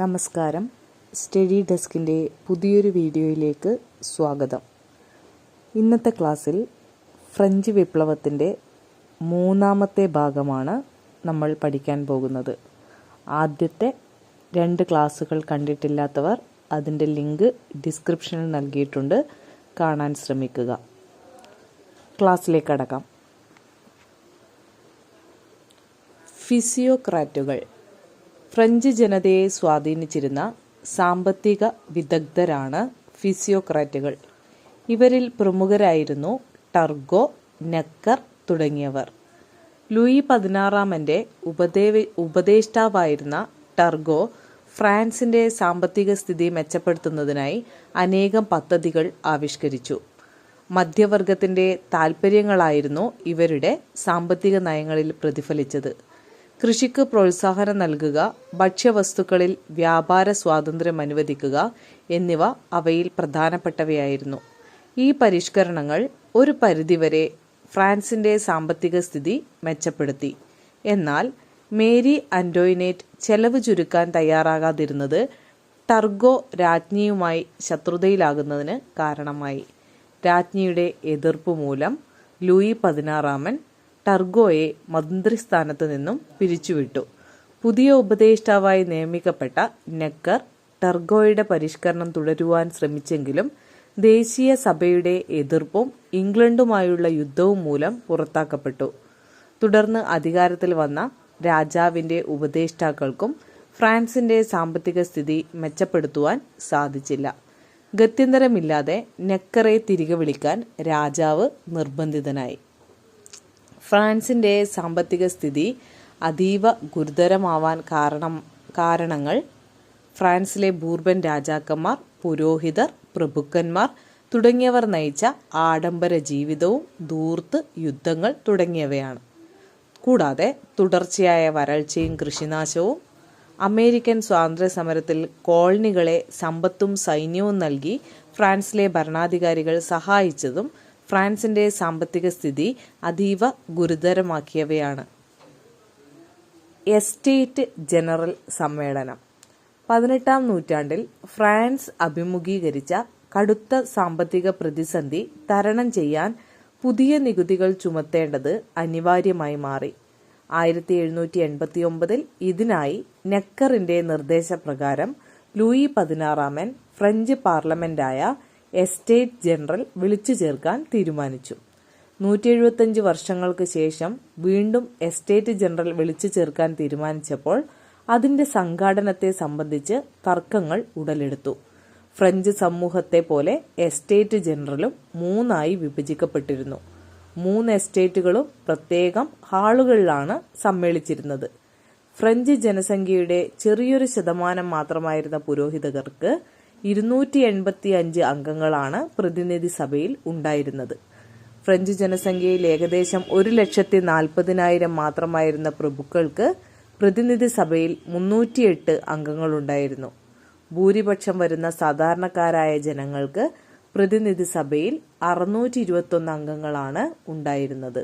നമസ്കാരം. സ്റ്റഡി ഡെസ്കിൻ്റെ പുതിയൊരു വീഡിയോയിലേക്ക് സ്വാഗതം. ഇന്നത്തെ ക്ലാസ്സിൽ ഫ്രഞ്ച് വിപ്ലവത്തിൻ്റെ മൂന്നാമത്തെ ഭാഗമാണ് നമ്മൾ പഠിക്കാൻ പോകുന്നത്. ആദ്യത്തെ 2 ക്ലാസ്സുകൾ കണ്ടിട്ടില്ലാത്തവർ അതിൻ്റെ ലിങ്ക് ഡിസ്ക്രിപ്ഷനിൽ നൽകിയിട്ടുണ്ട്, കാണാൻ ശ്രമിക്കുക. ക്ലാസ്സിലേക്ക് കടക്കാം. ഫിസിയോക്രാറ്റുകൾ ഫ്രഞ്ച് ജനതയെ സ്വാധീനിച്ചിരുന്ന സാമ്പത്തിക വിദഗ്ധരാണ് ഫിസിയോക്രാറ്റുകൾ. ഇവരിൽ പ്രമുഖരായിരുന്നു ടർഗോ, നെക്കർ തുടങ്ങിയവർ. ലൂയി 16-ന്റെ ഉപദേഷ്ടാവായിരുന്ന ടർഗോ ഫ്രാൻസിന്റെ സാമ്പത്തിക സ്ഥിതി മെച്ചപ്പെടുത്തുന്നതിനായി അനേകം പദ്ധതികൾ ആവിഷ്കരിച്ചു. മധ്യവർഗത്തിന്റെ താൽപ്പര്യങ്ങളായിരുന്നു ഇവരുടെ സാമ്പത്തിക നയങ്ങളിൽ പ്രതിഫലിച്ചത്. കൃഷിക്ക് പ്രോത്സാഹനം നൽകുക, ഭക്ഷ്യവസ്തുക്കളിൽ വ്യാപാര സ്വാതന്ത്ര്യം അനുവദിക്കുക എന്നിവ അവയിൽ പ്രധാനപ്പെട്ടവയായിരുന്നു. ഈ പരിഷ്കരണങ്ങൾ ഒരു പരിധിവരെ ഫ്രാൻസിന്റെ സാമ്പത്തിക സ്ഥിതി മെച്ചപ്പെടുത്തി. എന്നാൽ മേരി ആന്റോയിനേറ്റ് ചെലവ് ചുരുക്കാൻ തയ്യാറാകാതിരുന്നത് ടർഗോ രാജ്ഞിയുമായി ശത്രുതയിലാകുന്നതിന് കാരണമായി. രാജ്ഞിയുടെ എതിർപ്പ് മൂലം ലൂയി 16 ടർഗോയെ മന്ത്രിസ്ഥാനത്ത് നിന്നും പിരിച്ചുവിട്ടു. പുതിയ ഉപദേഷ്ടാവായി നിയമിക്കപ്പെട്ട നെക്കർ ടർഗോയുടെ പരിഷ്കരണം തുടരുവാൻ ശ്രമിച്ചെങ്കിലും ദേശീയ സഭയുടെ എതിർപ്പും ഇംഗ്ലണ്ടുമായുള്ള യുദ്ധവും മൂലം പുറത്താക്കപ്പെട്ടു. തുടർന്ന് അധികാരത്തിൽ വന്ന രാജാവിന്റെ ഉപദേഷ്ടാക്കൾക്കും ഫ്രാൻസിന്റെ സാമ്പത്തിക സ്ഥിതി മെച്ചപ്പെടുത്തുവാൻ സാധിച്ചില്ല. ഗത്യന്തരമില്ലാതെ നെക്കറെ തിരികെ വിളിക്കാൻ രാജാവ് നിർബന്ധിതനായി. ഫ്രാൻസിന്റെ സാമ്പത്തിക സ്ഥിതി അതീവ ഗുരുതരമാവാൻ കാരണങ്ങൾ ഫ്രാൻസിലെ ബൂർബൻ രാജാക്കന്മാർ, പുരോഹിതർ, പ്രഭുക്കന്മാർ തുടങ്ങിയവർ നയിച്ച ആഡംബര ജീവിതവും ധൂർത്ത് യുദ്ധങ്ങൾ തുടങ്ങിയവയാണ്. കൂടാതെ തുടർച്ചയായ വരൾച്ചയും കൃഷിനാശവും അമേരിക്കൻ സ്വാതന്ത്ര്യ സമരത്തിൽ കോളനികളെ സമ്പത്തും സൈന്യവും നൽകി ഫ്രാൻസിലെ ഭരണാധികാരികൾ സഹായിച്ചതും ഫ്രാൻസിന്റെ സാമ്പത്തിക സ്ഥിതി അതീവ ഗുരുതരമാക്കിയവയാണ്. എസ്റ്റേറ്റ് ജനറൽ സമ്മേളനം 18-ാം നൂറ്റാണ്ടിൽ ഫ്രാൻസ് അഭിമുഖീകരിച്ച കടുത്ത സാമ്പത്തിക പ്രതിസന്ധി തരണം ചെയ്യാൻ പുതിയ നികുതികൾ ചുമത്തേണ്ടത് അനിവാര്യമായി മാറി. 1789 ഇതിനായി നെക്കറിന്റെ നിർദ്ദേശപ്രകാരം ലൂയി 16 ഫ്രഞ്ച് പാർലമെന്റായ എസ്റ്റേറ്റ് ജനറൽ വിളിച്ചു ചേർക്കാൻ തീരുമാനിച്ചു. 175 വർഷങ്ങൾക്ക് ശേഷം വീണ്ടും എസ്റ്റേറ്റ് ജനറൽ വിളിച്ചു ചേർക്കാൻ തീരുമാനിച്ചപ്പോൾ അതിന്റെ സംഘാടനത്തെ സംബന്ധിച്ച് തർക്കങ്ങൾ ഉടലെടുത്തു. ഫ്രഞ്ച് സമൂഹത്തെ പോലെ എസ്റ്റേറ്റ് ജനറലും 3 വിഭജിക്കപ്പെട്ടിരുന്നു. 3 എസ്റ്റേറ്റുകളും പ്രത്യേകം ഹാളുകളിലാണ് സമ്മേളിച്ചിരുന്നത്. ഫ്രഞ്ച് ജനസംഖ്യയുടെ ചെറിയൊരു ശതമാനം മാത്രമായിരുന്ന പുരോഹിതർക്ക് 285 അംഗങ്ങളാണ് പ്രതിനിധി സഭയിൽ ഉണ്ടായിരുന്നത്. ഫ്രഞ്ച് ജനസംഖ്യയിൽ ഏകദേശം 1,40,000 മാത്രമായിരുന്ന പ്രഭുക്കൾക്ക് പ്രതിനിധി സഭയിൽ 308 അംഗങ്ങളുണ്ടായിരുന്നു. ഭൂരിപക്ഷം വരുന്ന സാധാരണക്കാരായ ജനങ്ങൾക്ക് പ്രതിനിധി സഭയിൽ 621 അംഗങ്ങളാണ് ഉണ്ടായിരുന്നത്.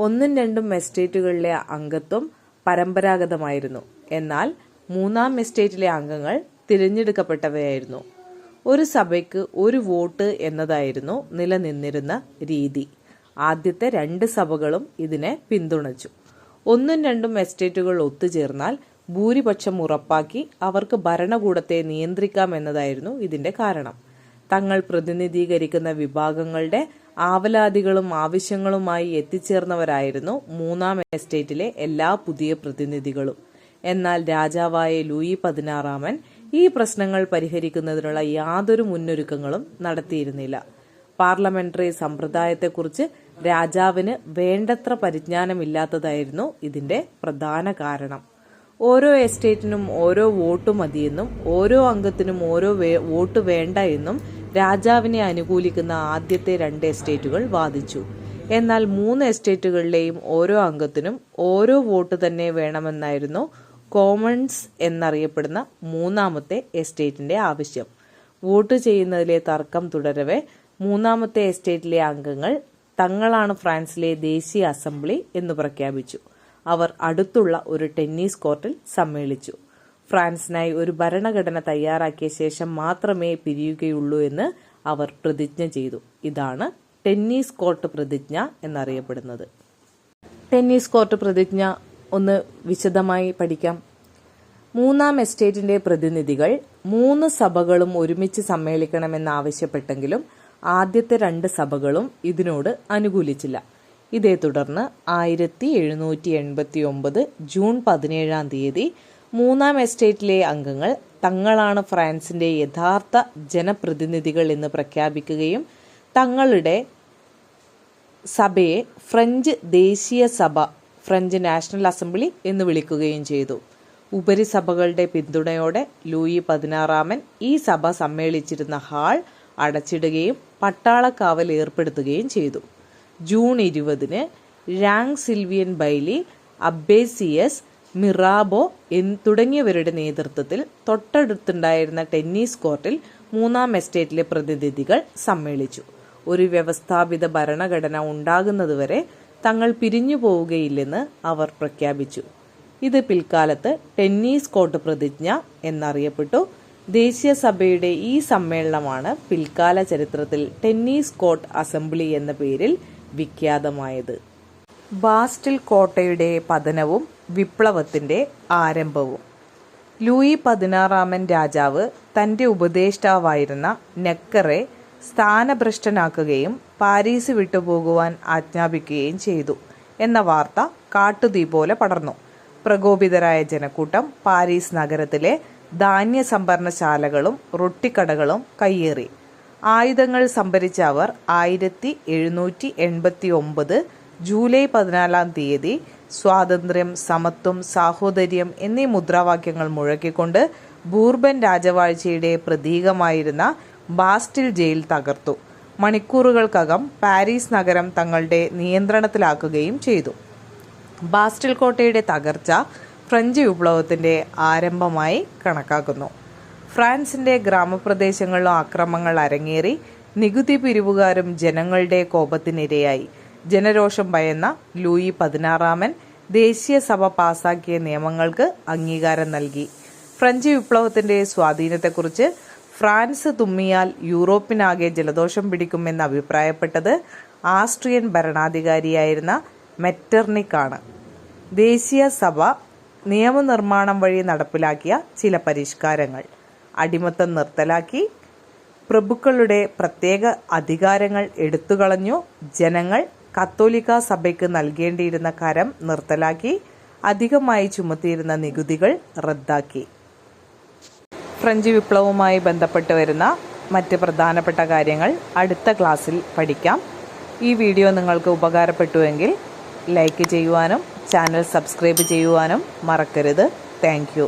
1ഉം 2ഉം എസ്റ്റേറ്റുകളിലെ അംഗത്വം പരമ്പരാഗതമായിരുന്നു. എന്നാൽ 3-ാം എസ്റ്റേറ്റിലെ അംഗങ്ങൾ തിരഞ്ഞെടുക്കപ്പെട്ടവയായിരുന്നു. ഒരു സഭയ്ക്ക് 1 വോട്ട് എന്നതായിരുന്നു നിലനിന്നിരുന്ന രീതി. ആദ്യത്തെ 2 സഭകളും ഇതിനെ പിന്തുണച്ചു. 1ഉം 2ഉം എസ്റ്റേറ്റുകൾ ഒത്തുചേർന്നാൽ ഭൂരിപക്ഷം ഉറപ്പാക്കി അവർക്ക് ഭരണകൂടത്തെ നിയന്ത്രിക്കാം എന്നതായിരുന്നു ഇതിന്റെ കാരണം. തങ്ങൾ പ്രതിനിധീകരിക്കുന്ന വിഭാഗങ്ങളുടെ ആവലാതികളും ആവശ്യങ്ങളുമായി എത്തിച്ചേർന്നവരായിരുന്നു 3-ാം എസ്റ്റേറ്റിലെ എല്ലാ പുതിയ പ്രതിനിധികളും. എന്നാൽ രാജാവായ ലൂയി 16 ഈ പ്രശ്നങ്ങൾ പരിഹരിക്കുന്നതിനുള്ള യാതൊരു മുന്നൊരുക്കങ്ങളും നടത്തിയിരുന്നില്ല. പാർലമെന്ററി സമ്പ്രദായത്തെക്കുറിച്ച് രാജാവിന് വേണ്ടത്ര പരിജ്ഞാനമില്ലാത്തതായിരുന്നു ഇതിന്റെ പ്രധാന കാരണം. ഓരോ എസ്റ്റേറ്റിനും ഓരോ വോട്ട് മതിയെന്നും ഓരോ അംഗത്തിനും ഓരോ വോട്ട് വേണ്ട എന്നും രാജാവിനെ അനുകൂലിക്കുന്ന ആദ്യത്തെ 2 എസ്റ്റേറ്റുകൾ വാദിച്ചു. എന്നാൽ 3 എസ്റ്റേറ്റുകളിലെയും ഓരോ അംഗത്തിനും ഓരോ വോട്ട് തന്നെ വേണമെന്നായിരുന്നു കോമൺസ് എന്നറിയപ്പെടുന്ന 3-ാമത്തെ എസ്റ്റേറ്റിന്റെ ആവശ്യം. വോട്ട് ചെയ്യുന്നതിലെ തർക്കം തുടരവെ 3-ാമത്തെ എസ്റ്റേറ്റിലെ അംഗങ്ങൾ തങ്ങളാണ് ഫ്രാൻസിലെ ദേശീയ അസംബ്ലി എന്ന് പ്രഖ്യാപിച്ചു. അവർ അടുത്തുള്ള ഒരു ടെന്നീസ് കോർട്ടിൽ സമ്മേളിച്ചു. ഫ്രാൻസിനായി ഒരു ഭരണഘടന തയ്യാറാക്കിയ ശേഷം മാത്രമേ പിരിയുകയുള്ളൂ എന്ന് അവർ പ്രതിജ്ഞ ചെയ്തു. ഇതാണ് ടെന്നീസ് കോർട്ട് പ്രതിജ്ഞ എന്നറിയപ്പെടുന്നത്. ടെന്നീസ് കോർട്ട് പ്രതിജ്ഞ ഒന്ന് വിശദമായി പഠിക്കാം. മൂന്നാം എസ്റ്റേറ്റിന്റെ പ്രതിനിധികൾ 3 സഭകളും ഒരുമിച്ച് സമ്മേളിക്കണമെന്നാവശ്യപ്പെട്ടെങ്കിലും ആദ്യത്തെ 2 സഭകളും ഇതിനോട് അനുകൂലിച്ചില്ല. ഇതേ തുടർന്ന് 1789 ജൂൺ 17-ാം തീയതി മൂന്നാം എസ്റ്റേറ്റിലെ അംഗങ്ങൾ തങ്ങളാണ് ഫ്രാൻസിന്റെ യഥാർത്ഥ ജനപ്രതിനിധികൾ എന്ന് പ്രഖ്യാപിക്കുകയും തങ്ങളുടെ സഭയെ ഫ്രഞ്ച് ദേശീയ സഭ, ഫ്രഞ്ച് നാഷണൽ അസംബ്ലി എന്ന് വിളിക്കുകയും ചെയ്തു. ഉപരിസഭകളുടെ പിന്തുണയോടെ ലൂയി 16 ഈ സഭ സമ്മേളിച്ചിരുന്ന ഹാൾ അടച്ചിടുകയും പട്ടാളക്കാവൽ ഏർപ്പെടുത്തുകയും ചെയ്തു. ജൂൺ 20-ന് ഴാങ് സിൽവിയൻ ബൈലി, അബ്ബേസിയസ്, മിറാബോ തുടങ്ങിയവരുടെ നേതൃത്വത്തിൽ തൊട്ടടുത്തുണ്ടായിരുന്ന ടെന്നീസ് കോർട്ടിൽ മൂന്നാം എസ്റ്റേറ്റിലെ പ്രതിനിധികൾ സമ്മേളിച്ചു. ഒരു വ്യവസ്ഥാപിത ഭരണഘടന ഉണ്ടാകുന്നതുവരെ തങ്ങൾ പിരിഞ്ഞു പോവുകയില്ലെന്ന് അവർ പ്രഖ്യാപിച്ചു. ഇത് പിൽക്കാലത്ത് ടെന്നീസ് കോർട്ട് പ്രതിജ്ഞ എന്നറിയപ്പെട്ടു. ദേശീയ സഭയുടെ ഈ സമ്മേളനമാണ് പിൽക്കാല ചരിത്രത്തിൽ ടെന്നീസ് കോർട്ട് അസംബ്ലി എന്ന പേരിൽ വിഖ്യാതമായത്. ബാസ്റ്റിൽ കോട്ടയുടെ പതനവും വിപ്ലവത്തിന്റെ ആരംഭവും. ലൂയി 16 രാജാവ് തന്റെ ഉപദേഷ്ടാവായിരുന്ന നെക്കറെ സ്ഥാനഭ്രഷ്ടനാക്കുകയും പാരീസ് വിട്ടുപോകുവാൻ ആജ്ഞാപിക്കുകയും ചെയ്തു എന്ന വാർത്ത കാട്ടുതീ പോലെ പടർന്നു. പ്രകോപിതരായ ജനക്കൂട്ടം പാരീസ് നഗരത്തിലെ ധാന്യ സംഭരണശാലകളും റൊട്ടിക്കടകളും കയ്യേറി. ആയുധങ്ങൾ സംഭരിച്ച അവർ 1789 ജൂലൈ 14-ാം തീയതി സ്വാതന്ത്ര്യം, സമത്വം, സാഹോദര്യം എന്നീ മുദ്രാവാക്യങ്ങൾ മുഴക്കിക്കൊണ്ട് ബൂർബൻ രാജവാഴ്ചയുടെ പ്രതീകമായിരുന്ന ബാസ്റ്റിൽ ജയിൽ തകർത്തു. മണിക്കൂറുകൾക്കകം പാരീസ് നഗരം തങ്ങളുടെ നിയന്ത്രണത്തിലാക്കുകയും ചെയ്തു. ബാസ്റ്റിൽ കോട്ടയുടെ തകർച്ച ഫ്രഞ്ച് വിപ്ലവത്തിന്റെ ആരംഭമായി കണക്കാക്കുന്നു. ഫ്രാൻസിന്റെ ഗ്രാമപ്രദേശങ്ങളിലും അക്രമങ്ങൾ അരങ്ങേറി. നികുതി പിരിവുകാരും ജനങ്ങളുടെ കോപത്തിനിരയായി. ജനരോഷം ഭയന്ന ലൂയി 16 ദേശീയ സഭ പാസാക്കിയ നിയമങ്ങൾക്ക് അംഗീകാരം നൽകി. ഫ്രഞ്ച് വിപ്ലവത്തിന്റെ സ്വാധീനത്തെക്കുറിച്ച് ഫ്രാൻസ് തുമ്മിയാൽ യൂറോപ്പിനാകെ ജലദോഷം പിടിക്കുമെന്ന് അഭിപ്രായപ്പെട്ടത് ആസ്ട്രിയൻ ഭരണാധികാരിയായിരുന്ന മെറ്റർനിക്കാണ്. ദേശീയ സഭ നിയമനിർമ്മാണം വഴി നടപ്പിലാക്കിയ ചില പരിഷ്കാരങ്ങൾ: അടിമത്തം നിർത്തലാക്കി, പ്രഭുക്കളുടെ പ്രത്യേക അധികാരങ്ങൾ എടുത്തുകളഞ്ഞു, ജനങ്ങൾ കത്തോലിക്ക സഭയ്ക്ക് നൽകേണ്ടിയിരുന്ന കരം നിർത്തലാക്കി, അധികമായി ചുമത്തിയിരുന്ന നികുതികൾ റദ്ദാക്കി. ഫ്രഞ്ച് വിപ്ലവവുമായി ബന്ധപ്പെട്ട് വരുന്ന മറ്റ് പ്രധാനപ്പെട്ട കാര്യങ്ങൾ അടുത്ത ക്ലാസ്സിൽ പഠിക്കാം. ഈ വീഡിയോ നിങ്ങൾക്ക് ഉപകാരപ്പെട്ടുവെങ്കിൽ ലൈക്ക് ചെയ്യുവാനും ചാനൽ സബ്സ്ക്രൈബ് ചെയ്യുവാനും മറക്കരുത്. Thank you.